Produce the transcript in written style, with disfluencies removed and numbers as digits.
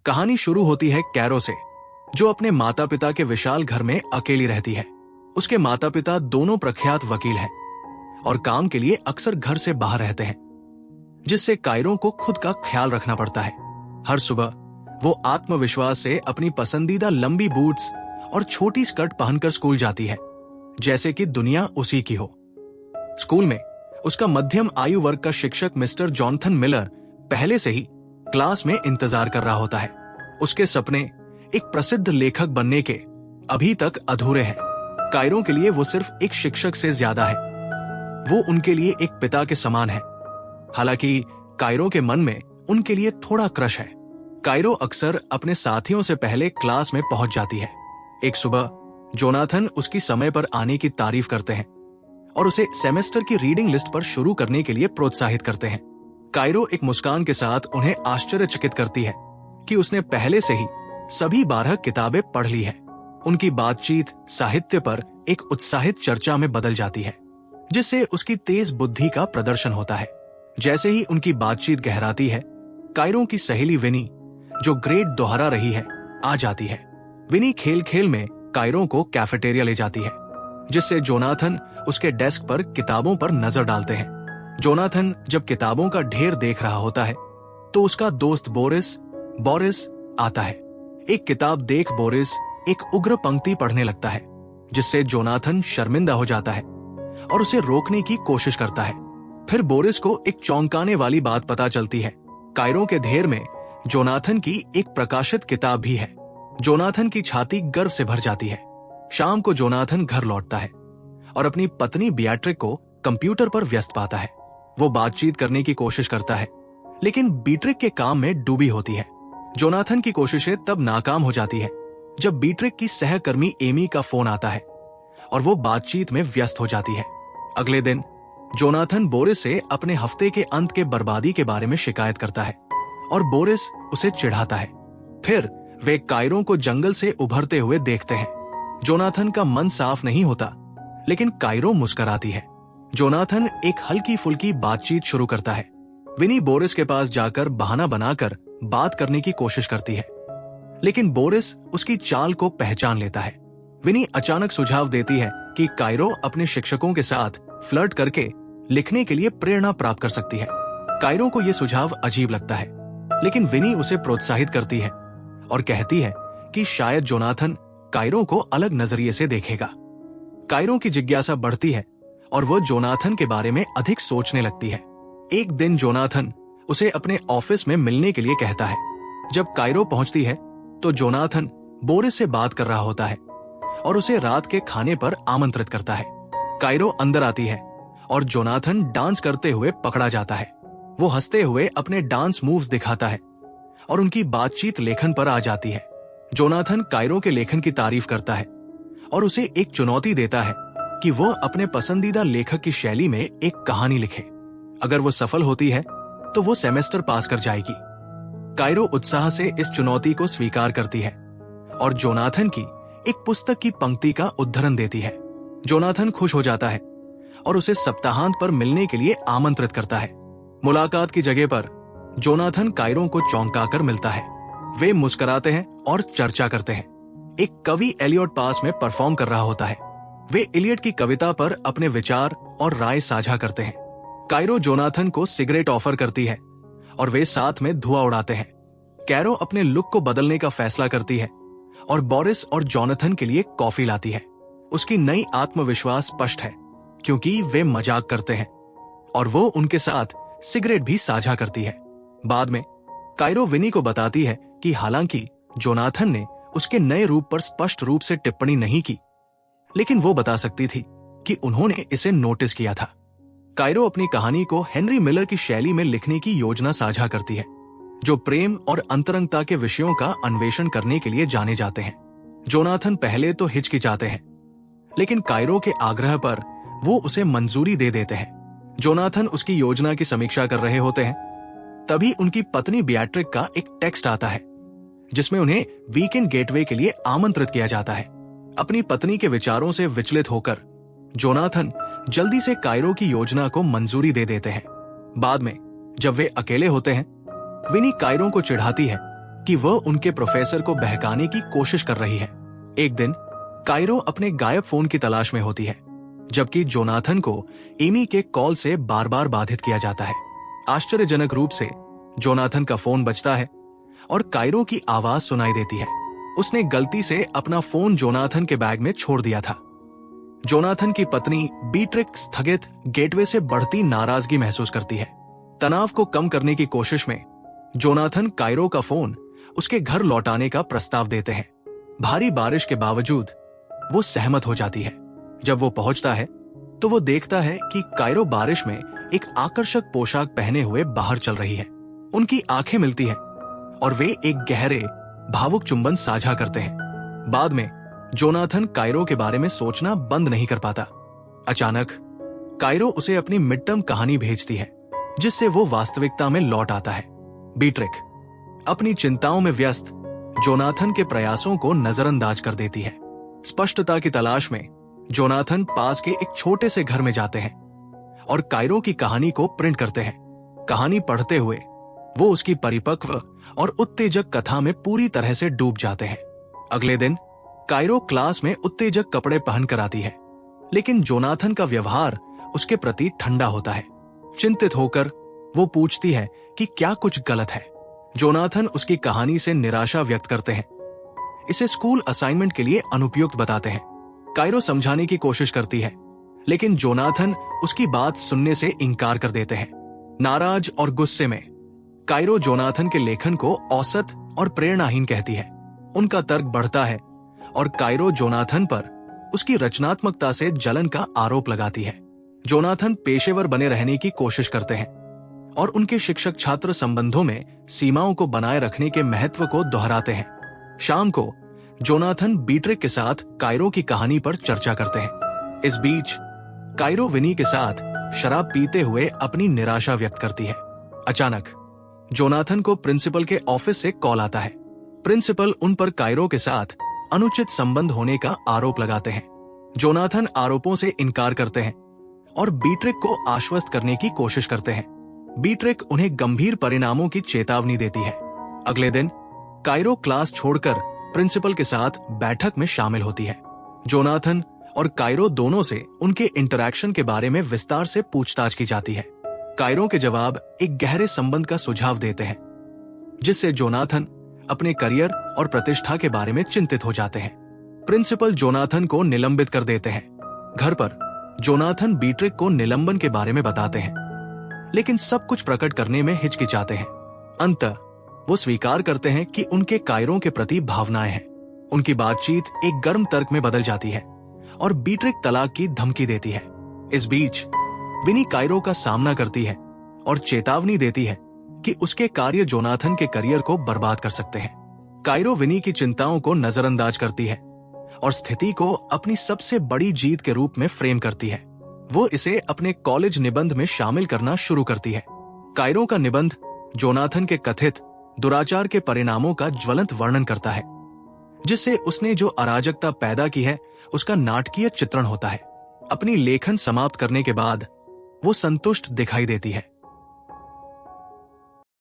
कहानी शुरू होती है कैरो से, जो अपने माता पिता के विशाल घर में अकेली रहती है। उसके माता पिता दोनों प्रख्यात वकील हैं और काम के लिए अक्सर घर से बाहर रहते हैं, जिससे कायरो को खुद का ख्याल रखना पड़ता है। हर सुबह वो आत्मविश्वास से अपनी पसंदीदा लंबी बूट्स और छोटी स्कर्ट पहनकर स्कूल जाती है, जैसे कि दुनिया उसी की हो। स्कूल में उसका मध्यम आयु वर्ग का शिक्षक मिस्टर जॉनथन मिलर पहले से ही क्लास में इंतजार कर रहा होता है। उसके सपने एक प्रसिद्ध लेखक बनने के अभी तक अधूरे हैं। कायरो के लिए वो सिर्फ एक शिक्षक से ज्यादा है, वो उनके लिए एक पिता के समान है। हालांकि कायरो के मन में उनके लिए थोड़ा क्रश है। कायरो अक्सर अपने साथियों से पहले क्लास में पहुंच जाती है। एक सुबह जोनाथन उसकी समय पर आने की तारीफ करते हैं और उसे सेमेस्टर की रीडिंग लिस्ट पर शुरू करने के लिए प्रोत्साहित करते हैं। कायरो एक मुस्कान के साथ उन्हें आश्चर्यचकित करती है कि उसने पहले से ही सभी 12 किताबें पढ़ ली है। उनकी बातचीत साहित्य पर एक उत्साहित चर्चा में बदल जाती है, जिससे उसकी तेज बुद्धि का प्रदर्शन होता है। जैसे ही उनकी बातचीत गहराती है, कायरो की सहेली विनी, जो ग्रेड दोहरा रही है, आ जाती है। विनी खेल खेल में कायरो को कैफेटेरिया ले जाती है, जिससे जोनाथन उसके डेस्क पर किताबों पर नजर डालते हैं। जोनाथन जब किताबों का ढेर देख रहा होता है, तो उसका दोस्त बोरिस आता है। एक किताब देख बोरिस एक उग्र पंक्ति पढ़ने लगता है, जिससे जोनाथन शर्मिंदा हो जाता है और उसे रोकने की कोशिश करता है। फिर बोरिस को एक चौंकाने वाली बात पता चलती है। कायरो के ढेर में जोनाथन की एक प्रकाशित किताब भी है। जोनाथन की छाती गर्व से भर जाती है। शाम को जोनाथन घर लौटता है और अपनी पत्नी बियाट्रिक को कंप्यूटर पर व्यस्त पाता है। वो बातचीत करने की कोशिश करता है, लेकिन बीट्रिक के काम में डूबी होती है। जोनाथन की कोशिशें तब नाकाम हो जाती है जब बीट्रिक की सहकर्मी एमी का फोन आता है और वो बातचीत में व्यस्त हो जाती है। अगले दिन जोनाथन बोरिस से अपने हफ्ते के अंत के बर्बादी के बारे में शिकायत करता है और बोरिस उसे चिढ़ाता है। फिर वे कायरो को जंगल से उभरते हुए देखते हैं। जोनाथन का मन साफ नहीं होता, लेकिन कायरो मुस्कुराती है। जोनाथन एक हल्की फुल्की बातचीत शुरू करता है। विनी बोरिस के पास जाकर बहाना बनाकर बात करने की कोशिश करती है, लेकिन बोरिस उसकी चाल को पहचान लेता है। विनी अचानक सुझाव देती है कि कायरो अपने शिक्षकों के साथ फ्लर्ट करके लिखने के लिए प्रेरणा प्राप्त कर सकती है। कायरो को यह सुझाव अजीब लगता है, लेकिन विनी उसे प्रोत्साहित करती है और कहती है कि शायद जोनाथन कायरो को अलग नजरिए से देखेगा। कायरो की जिज्ञासा बढ़ती है और वह जोनाथन के बारे में अधिक सोचने लगती है। एक दिन जोनाथन उसे अपने ऑफिस में मिलने के लिए कहता है। जब कायरो पहुंचती है, तो जोनाथन बोरिस से बात कर रहा होता है और उसे रात के खाने पर आमंत्रित करता है। कायरो अंदर आती है और जोनाथन डांस करते हुए पकड़ा जाता है। वो हंसते हुए अपने डांस मूव्स दिखाता है और उनकी बातचीत लेखन पर आ जाती है। जोनाथन कायरो के लेखन की तारीफ करता है और उसे एक चुनौती देता है कि वह अपने पसंदीदा लेखक की शैली में एक कहानी लिखे। अगर वो सफल होती है, तो वो सेमेस्टर पास कर जाएगी। कायरो उत्साह से इस चुनौती को स्वीकार करती है और जोनाथन की एक पुस्तक की पंक्ति का उद्धरण देती है। जोनाथन खुश हो जाता है और उसे सप्ताहांत पर मिलने के लिए आमंत्रित करता है। मुलाकात की जगह पर जोनाथन कायरो को चौंकाकर मिलता है। वे मुस्कुराते हैं और चर्चा करते हैं। एक कवि एलियट पास में परफॉर्म कर रहा होता है। वे एलियट की कविता पर अपने विचार और राय साझा करते हैं। कायरो जोनाथन को सिगरेट ऑफर करती है और वे साथ में धुआं उड़ाते हैं। कैरो अपने लुक को बदलने का फैसला करती है और बोरिस और जोनाथन के लिए कॉफी लाती है। उसकी नई आत्मविश्वास स्पष्ट है, क्योंकि वे मजाक करते हैं और वो उनके साथ सिगरेट भी साझा करती है। बाद में कायरो विनी को बताती है कि हालांकि जोनाथन ने उसके नए रूप पर स्पष्ट रूप से टिप्पणी नहीं की, लेकिन वो बता सकती थी कि उन्होंने इसे नोटिस किया था। कायरो अपनी कहानी को हेनरी मिलर की शैली में लिखने की योजना साझा करती है, जो प्रेम और अंतरंगता के विषयों का अन्वेषण करने के लिए जाने जाते हैं। जोनाथन पहले तो हिचकिचाते हैं, लेकिन कायरो के आग्रह पर वो उसे मंजूरी दे देते हैं। जोनाथन उसकी योजना की समीक्षा कर रहे होते हैं, तभी उनकी पत्नी बियाट्रिक का एक टेक्स्ट आता है, जिसमें उन्हें वीकेंड गेटवे के लिए आमंत्रित किया जाता है। अपनी पत्नी के विचारों से विचलित होकर जोनाथन जल्दी से कायरो की योजना को मंजूरी दे देते हैं। बाद में जब वे अकेले होते हैं, विनी कायरो को चिढ़ाती है कि वह उनके प्रोफेसर को बहकाने की कोशिश कर रही है। एक दिन कायरो अपने गायब फोन की तलाश में होती है, जबकि जोनाथन को एमी के कॉल से बार बार बाधित किया जाता है। आश्चर्यजनक रूप से जोनाथन का फोन बजता है और कायरो की आवाज सुनाई देती है। उसने गलती से अपना फोन जोनाथन के बैग में छोड़ दिया था। जोनाथन की पत्नी बीट्रिक्स स्थगित गेटवे से बढ़ती नाराजगी महसूस करती है। तनाव को कम करने की कोशिश में जोनाथन कायरो का फोन उसके घर लौटाने का प्रस्ताव देते हैं। भारी बारिश के बावजूद वो सहमत हो जाती है। जब वो पहुंचता है तो वो देखता है कि कायरो बारिश में एक आकर्षक पोशाक पहने हुए बाहर चल रही है। उनकी आंखें मिलती हैं और वे एक गहरे भावुक चुंबन साझा करते हैं। बाद में जोनाथन कायरो के बारे में सोचना बंद नहीं कर पाता। अचानक कायरो उसे अपनी मिड टर्म कहानी भेजती है, जिससे वो वास्तविकता में लौट आता है। बीट्रिक अपनी चिंताओं में व्यस्त जोनाथन के प्रयासों को नजरअंदाज कर देती है। स्पष्टता की तलाश में जोनाथन पास के एक छोटे से घर में जाते हैं और कायरो की कहानी को प्रिंट करते हैं। कहानी पढ़ते हुए वो उसकी परिपक्व और उत्तेजक कथा में पूरी तरह से डूब जाते हैं। अगले दिन कायरो क्लास में उत्तेजक कपड़े पहनकर आती है, लेकिन जोनाथन का व्यवहार उसके प्रति ठंडा होता है। चिंतित होकर वो पूछती है कि क्या कुछ गलत है। जोनाथन उसकी कहानी से निराशा व्यक्त करते हैं, इसे स्कूल असाइनमेंट के लिए अनुपयुक्त बताते हैं। कायरो समझाने की कोशिश करती है, लेकिन जोनाथन उसकी बात सुनने से इनकार कर देते हैं। नाराज और गुस्से में कायरो जोनाथन के लेखन को औसत और प्रेरणाहीन कहती है। उनका तर्क बढ़ता है और कायरो जोनाथन पर उसकी रचनात्मकता से जलन का आरोप लगाती है। जोनाथन पेशेवर बने रहने की कोशिश करते हैं और उनके शिक्षक छात्र संबंधों में सीमाओं को बनाए रखने के महत्व को दोहराते हैं। शाम को जोनाथन बीट्रिक के साथ कायरो की कहानी पर चर्चा करते हैं। इस बीच कायरो विनी के साथ शराब पीते हुए अपनी निराशा व्यक्त करती है। अचानक जोनाथन को प्रिंसिपल के ऑफिस से कॉल आता है। प्रिंसिपल उन पर कायरो के साथ अनुचित संबंध होने का आरोप लगाते हैं। जोनाथन आरोपों से इनकार करते हैं और बीट्रिक को आश्वस्त करने की कोशिश करते हैं। बीट्रिक उन्हें गंभीर परिणामों की चेतावनी देती है। अगले दिन कायरो क्लास छोड़कर प्रिंसिपल के साथ बैठक में शामिल होती है। जोनाथन और कायरो दोनों से उनके इंटरैक्शन के बारे में विस्तार से पूछताछ की जाती है। कायरो के जवाब एक गहरे संबंध का सुझाव देते हैं, जिससे जोनाथन अपने करियर और प्रतिष्ठा के बारे में चिंतित हो जाते हैं। प्रिंसिपल जोनाथन को निलंबित कर देते हैं। घर पर जोनाथन बीट्रिक को निलंबन के बारे में बताते हैं, लेकिन सब कुछ प्रकट करने में हिचकिचाते हैं। अंततः वो स्वीकार करते हैं कि उनके कायरो के प्रति भावनाएं हैं। उनकी बातचीत एक गर्म तर्क में बदल जाती है और बीट्रिक तलाक की धमकी देती है। इस बीच विनी कायरो का सामना करती है और चेतावनी देती है कि उसके कार्य जोनाथन के करियर को बर्बाद कर सकते हैं। कायरो विनी की चिंताओं को नजरअंदाज करती है और स्थिति को अपनी सबसे बड़ी जीत के रूप में फ्रेम करती है। वो इसे अपने कॉलेज निबंध में शामिल करना शुरू करती है। कायरो का निबंध जोनाथन के कथित दुराचार के परिणामों का ज्वलंत वर्णन करता है, जिससे उसने जो अराजकता पैदा की है उसका नाटकीय चित्रण होता है। अपनी लेखन समाप्त करने के बाद वो संतुष्ट दिखाई देती है।